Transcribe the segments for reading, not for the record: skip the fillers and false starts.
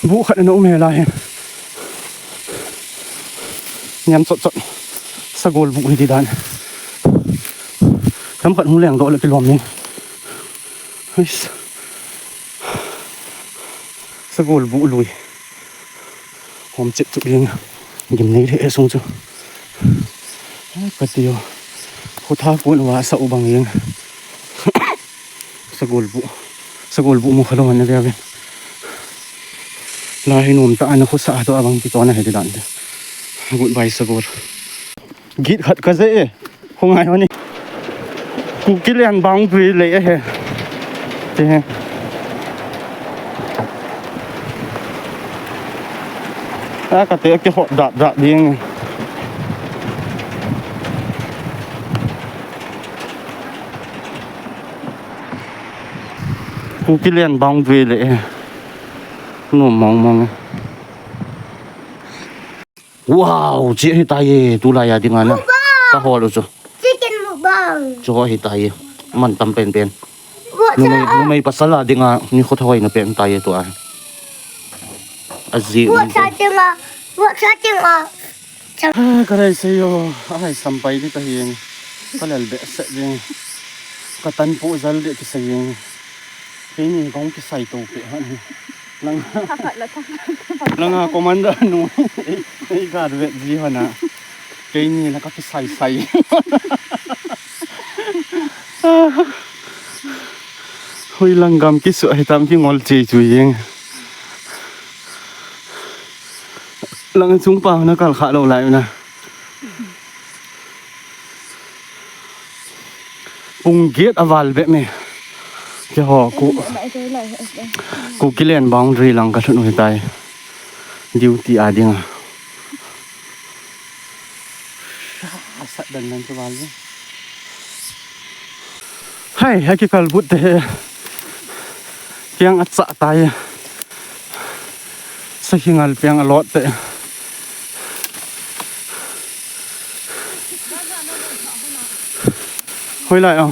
บุขัดนไม่อะไรยำสดสะโกลบุให้ดีด้านทำขัดหูแรงโดนเลยไปรวมนี่สะโกลบุลุยหอมเจ็บจุดยังยิ้มนี้ที่ส่งจูก็เดียวผู้ท้าพูดว่าสาวบางยังสะโกลบุมุขลมันนะเบี้ยลายหนุ่มตาอันนั้นเขาสะอาดตัวบางที่ตัวนั้นให้ดีด้านเดียวบุญใบสะโกลกิดขัดก็เจ๊คงไงวะนี่กูกินเลี้ยงบางปีเลยเฮ้เจ๊ถ้ากระเตะจะหดดับดีงกูกินเลี้ยงบางปีเลยหนุ่มมองว้าวเจ๊ให้ตายตุลายาดีงานนะตาหัวรู้จักจะก็ให้ตายมันตำเป็นนูไม่ปัสสาวะดีงานนี่เขาทำให้นูเป็นตายตัวอาจีก็ได้สิโยให้สัมไปที่ตะเฮียงก็เลยเบสเองก็ตันปูจัลเด็กสิเองที่นี่กองที่ใส่ตัวเปฮะนี่ลังคอมมานเดอร์นูไอ้การเวทจีฮะนะที่นี่แล้วก็ที่ใส่หุยลังกำกิสวยตามที่งอลจีจุยเองลังซุ้งเปล่านะกัลขาเราไหลนะปุงเกียดอวัลแบบนี้แค่หอกูกิเลนบางรีลังกันหนุ่ยตายดิวตีอาดิงอ่ะสัตว์ดันนั่นจะวันเลยให้กี่กัลบุตรเพียงอัศตายสักงานเพียงอลอดแต่เฮ้ยไรอ่ะ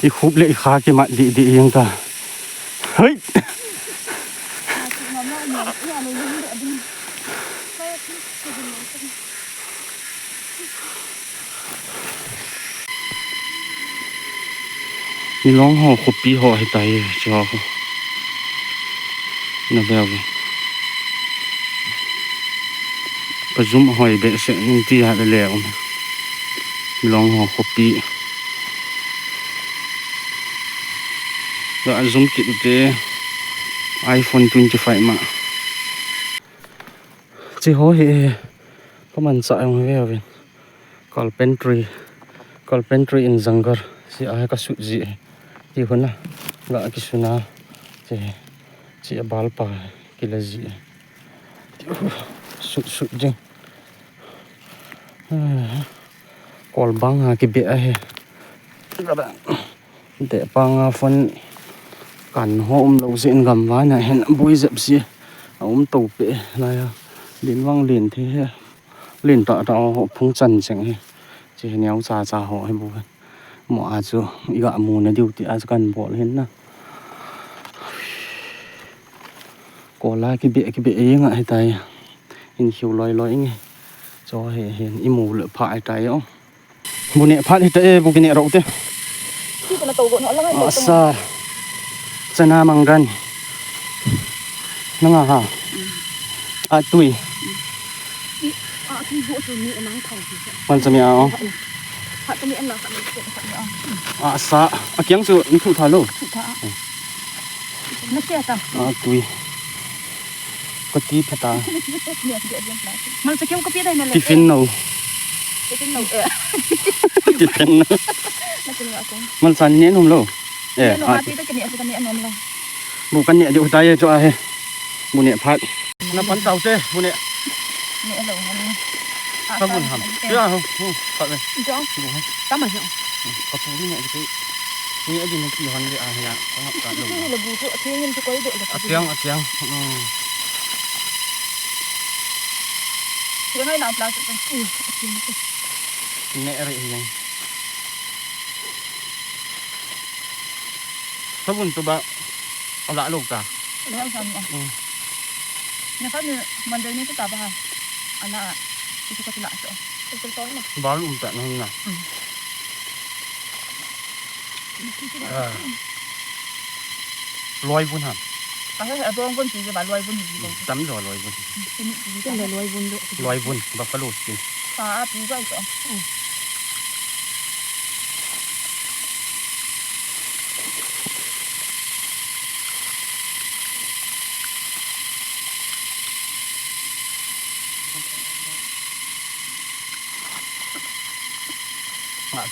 อีคุบเลยขาเกี่ยมดียังตาเฮ้ยมีร้องห่อขบปีห่อให้ตายจอเขาน่าเบื่อประจุมหอยเบะเสียงที่หาได้แล้วมีร้องห่อขบปีแล้วจุมกิดเจiPhone 25มาจีโหเฮก็มันสายมาเว้ยcarpentry in jungle si ai ka su ji ti hona la ki suna che bal pa ki la ji su jeng kol bang ha ki be a he de pang phone kan hom lo zin gam wa na hen bui zep si to pe la ya lin wang lin the lin ta phung chan cheng he chỉ nhéo cha họ hay bố mỏ chưa gạ mù nó điều thì cần bỏ lên nè có lại cái bệ ấy ngại tay hình chiều lòi nghe cho hiện im mù lửa phải tay không bố nè phát thì tay bố cái nè rậu thế sa chân na mang gan nó hả tuiมันจะมีเอาสะเกียงสุนี่ถูกทาลูกไม่เชื่อจ้ะตุยก็ตีพตามันจะเกี่ยวกับอะไรนั่นแหละติฟินโนมันสั่นเนี้ยนุ่มลูกบุกันเนี่ยเดี๋ยวตายจะอะไรบุเนี่ยพัดน้ำพันเต่าเจ้บุเนี่ยkhông buồn hầm chưa không phải vậy tắm mà nhở có phù đi nhẹ cái nghĩa gì nó chỉ hoàn vậy à có ngọc cả đồng là bù trợ thế nhưng tôi quay được là tiếng ยังให้เราปลาสุดเลยแน่อะไรยังถ้าบุญตัวบ้าเอาละลูกตาแล้วทำเนี่ยเขาเนี่ยมันเดี๋ยวนี้ก็ตับอ่ะอันน่ะที่เขาจะละจ้ะเป็นต้นนะบ้าลูกตานั่นน่ะลอยบุญหันแต่ถ้าเอาตัวคนสีจะแบบลอยบุญอยู่ตรงจำรอลอยบุญเป็นลอยบุญด้วยลอยบุญบัฟฟาโลจริงปลาปีก็อีก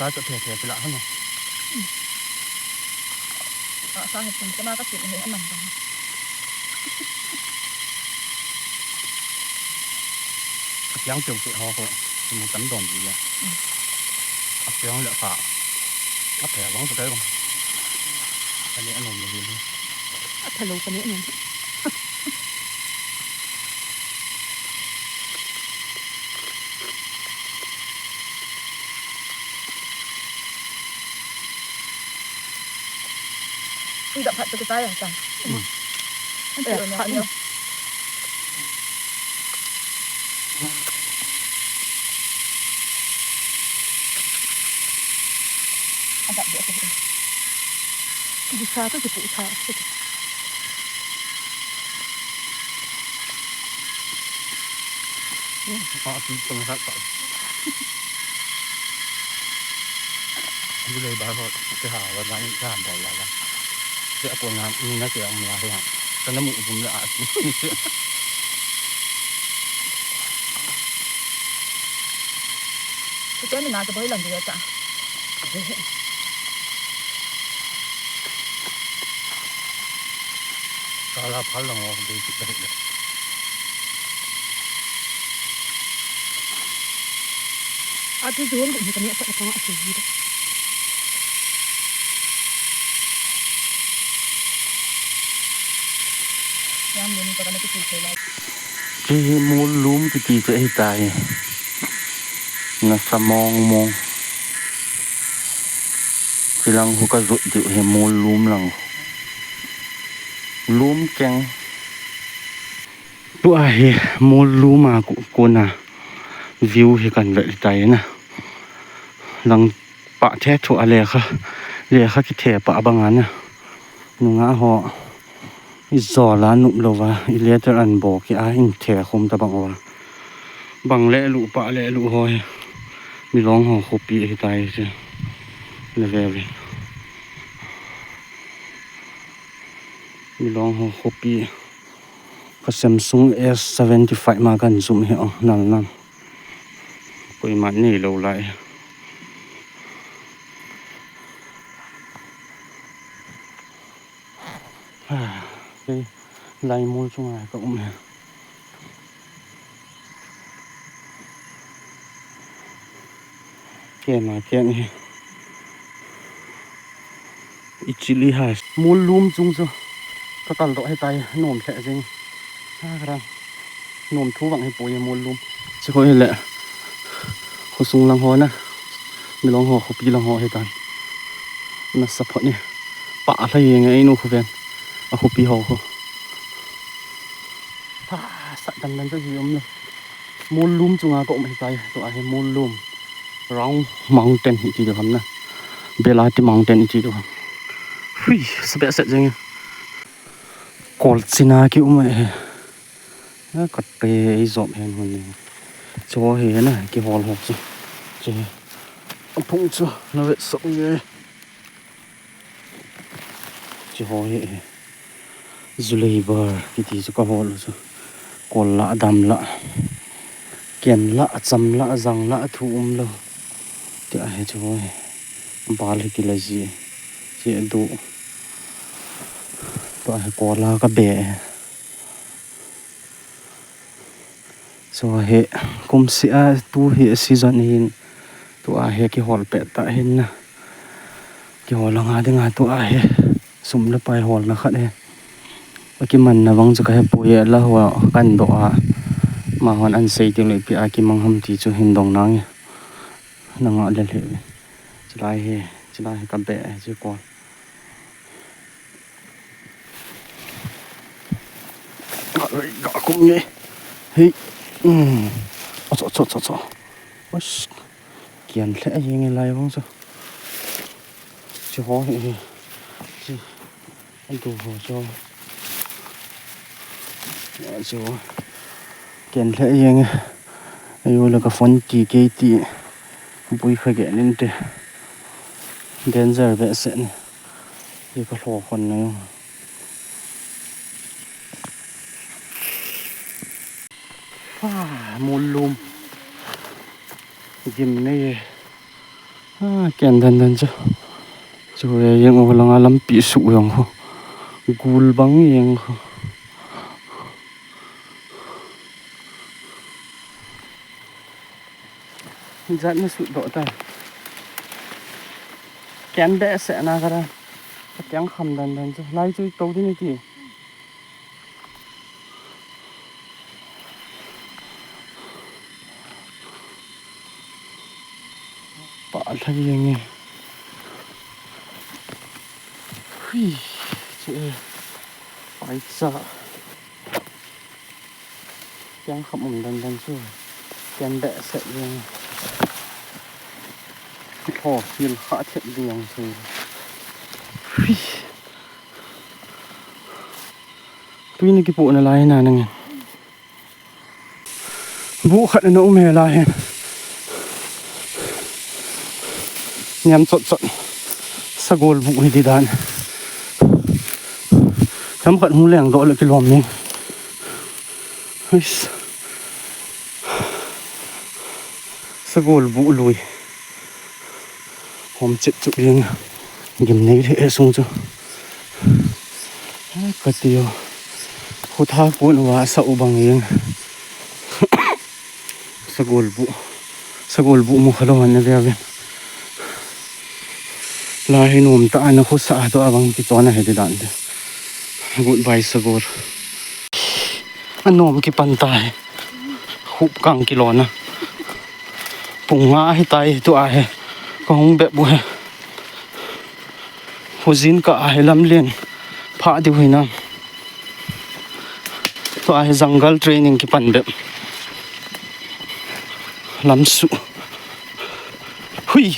ซาจะเทไปละทั้งหมดซาเห็ดเป็นจะมากก็เสียเห็ดอันนั้นยังเกี่ยวกับเขามันจำโดนอยู่เลยยังเหลือฝาแผลวังสุดได้บ้างอันนี้อารมณ์อย่างนี้ทะลุกันนี้นึงที่ดับผัดตัวใต้อ่ะจังเดี๋ยวผัดเนาะอันดับเดียวกันบูชาก็คือบูชาอ๋อตีตรงนั้นก่อนดูเลยบ้าเขาจะหาว่าร้านข้ามบ่อยแล้วเจ้าคนงานมีนักเสียงมาเลยฮะแต่น้ำมูกผมละอาดเจ้าไม่น่าจะบ่อยหลังเดียวจ้ะกาลาพัลลังออกไปติดเลยอาทิตย์นู้นผมจะเนี่ยจะต้องอาทิตย์นี้ยามเย็นก็ต้องไปซื้อเคยแล้วที่มูลลุ่มที่จะให้ตายนะสมองมองที่หลังเขาก็รุดอยู่ให้มูลลุ่มหลังลุ่มแกงตัวไอ้มูลลุ่มมากูน่ะวิวให้กันเลยใจนะหลังปะแท้ถั่วอะไรค่ะเรียกค่ะคิดแถปะบางอันนะนุ่งอาหออีจอล้านนุ่มเราว่าอีเลียจะอันบอกที่Ahinแถคมตะบังว่าบังเละลุปะเละลุหอยมีร้องหอคปีให้ตายใช่เลเวลมีร้องหอคปีก็ Samsung S75 มากันซุ่มเหรอนั่นไปมันนี่เราไล่ไล่มูลช่วงไหนก็เนี่ยเกี่ยมาเกี่ยนี่อิจิลิฮาสมูลลุ่มจุงซะก็ตัดต่อให้ตายหนุ่มแค่จริงครับหนุ่มทุบังให้ป่วยมูลลุ่มจะค่อยแหละเขาสูงลังหอนะมีลังหอเขาปีลังหอให้ตายน่าสะพอเนี่ยปะอะไรยังไงนู่นเขาเป็นเขาปีหอเขาสัตว์นั้นจะยืมเลยมูลลุ่มจุงอาก็ไม่ตายตัวไอ้มูลลุ่มร้องมังเต็นอีกทีเดียวครับนะเบลาที่มังเต็นอีกทีเดียวหุ้ยสเปซเสร็จยังกอดสินาคิวมาน่ากอดเปย์จบเห็นคนนี้โจเห็นนะกี่หอลหกสิเจ้าพุ่งจ้ะน่าเวทสองเลยโจเห็นจุลีบาร์กี่ทีจะก็หอลจ้ะกอดละดำละเกียนละจำละจังละทุ่มละเดี๋ยวให้โจบาร์กี่ละจีเจ้าดูตัวให้กอดละก็เบะso he kum si a tu he season hin tu a he ki hol pe ta hin na ki hol nga de nga tu a he sum la pai hol na khat he ki man na wang chu ka he pu ye la wa kan do a mà hoàn ăn xây tiếng lại bị ai kim mang hầm thì cho hình đồng nắng nó ngọ lên hệ chỉ lại cầm bẹ chứ còn gõ cũng như hey chỗ kiền lẽ gì nghe lại không sao chứ khó thì anh tù hồ cho chú kiền lẽ gì nghe yêu là cái phun kỳ kỳ tị bùi phải ghé lên đây đến giờ vẽ sẽ này thì có lò con này một lùm Gimneije kian dan cho chú yang ở lăng alam bị sụi yang ho gul bang yang ho dẫn nó sụi độ tay kian bẹ sẽ na cái đó kian khăm dan cho lại chui tàu đi này thì bảo thay yang nghe hui chị phải sợ kian khăm dan cho kian bẹ sẽ yang Ồ, nhìn khá thiện đường rồi. Tuy nhiên cái bộ này lại nào nè. Vũ khẩn nó Aume lại. Nhằm trộn sa gol vũ thì đi đàn. Thấm khẩn hung lẻng gọi lại cái lòm này. Sa gol vũ lùi. Hôm chết tụi riêng Gimneije thì xuống cho cái tiêu khu tha cuốn hóa sậu bằng riêng sa gol vụ một khẩu hành về về là hình nôm ta nó khu xã to bằng cái chó này thì đạn đấy gụn vài sa gol anh nôm cái bàn tay hụp căng cái lon à bùng ngã hay tay tụi ai có không bẹp bùi hồ dín cả ai lắm liền phá đi hồi năm tụi ai jungle training cái bàn bẹp lắm sụ hui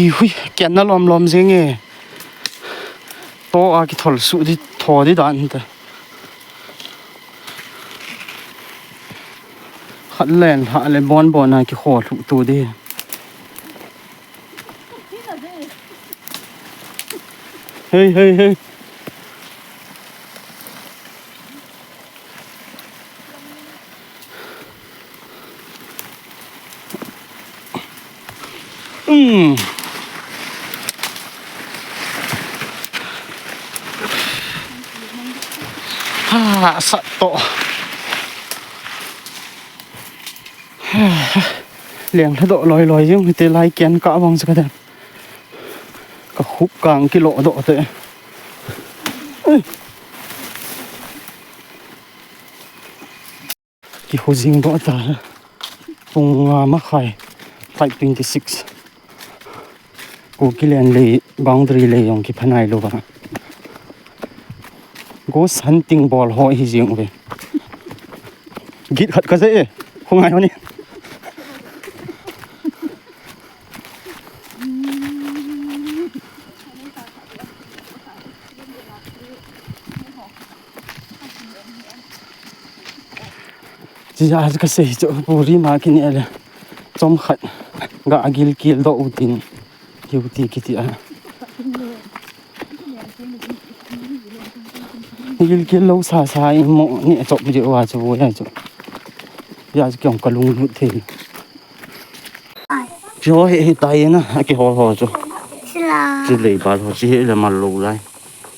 hui kian nó lom gì nghe to à cái thổi sụi đi thò đi đạn thôi hắt lên bon này cái khổ thụ tù đi hey sat to liền thái độ lòi chứ người ta lai kén cả bằng sao cái cả khúc càng cái lộ độ thế cái hồ dinh độ ta vùng mắc khai 526 Kukiland lay boundary lay yung kipanay lo ba ghost hunting ball ho hi jing về git khat ka dễ không ai honi chỉ ra cái gì chỗ buri mà cái này là trong khát gà agil kill do utin kiuti kiti à gil kill lâu xa mo nhẹ chọc video à cho vui này chỗ giờ cái ông cả lung lụt thì cho hệ tay na cái hồ cho chỉ lấy ba thôi chỉ là mà lâu lại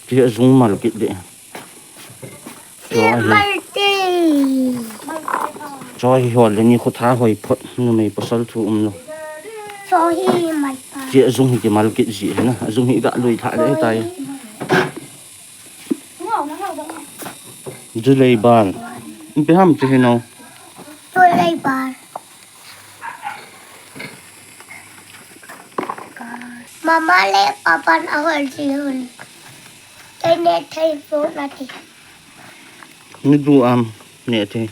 chỉ là dùng mà cái đấy cho hồi lên như khu thả hồi phật nó mới bắt sẵn thu lo so hi mai pa chị dùng thì mal kịch gì nè dùng thì gạ lùi thả đấy tay dư lây bàn bị ham chứ thế nào tôi lấy bà mama lấy papa ở hồi gì hơn cái này thấy số là thì nít du nè thế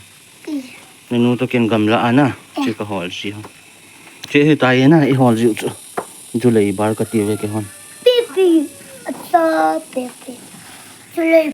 nên nó tôi kén gầm lạ na chị có hỏi gì không chị thì tay na ít hỏi gì chứ dư lây bàn cái tiêu cái hòn pipi so pipi tôi lấy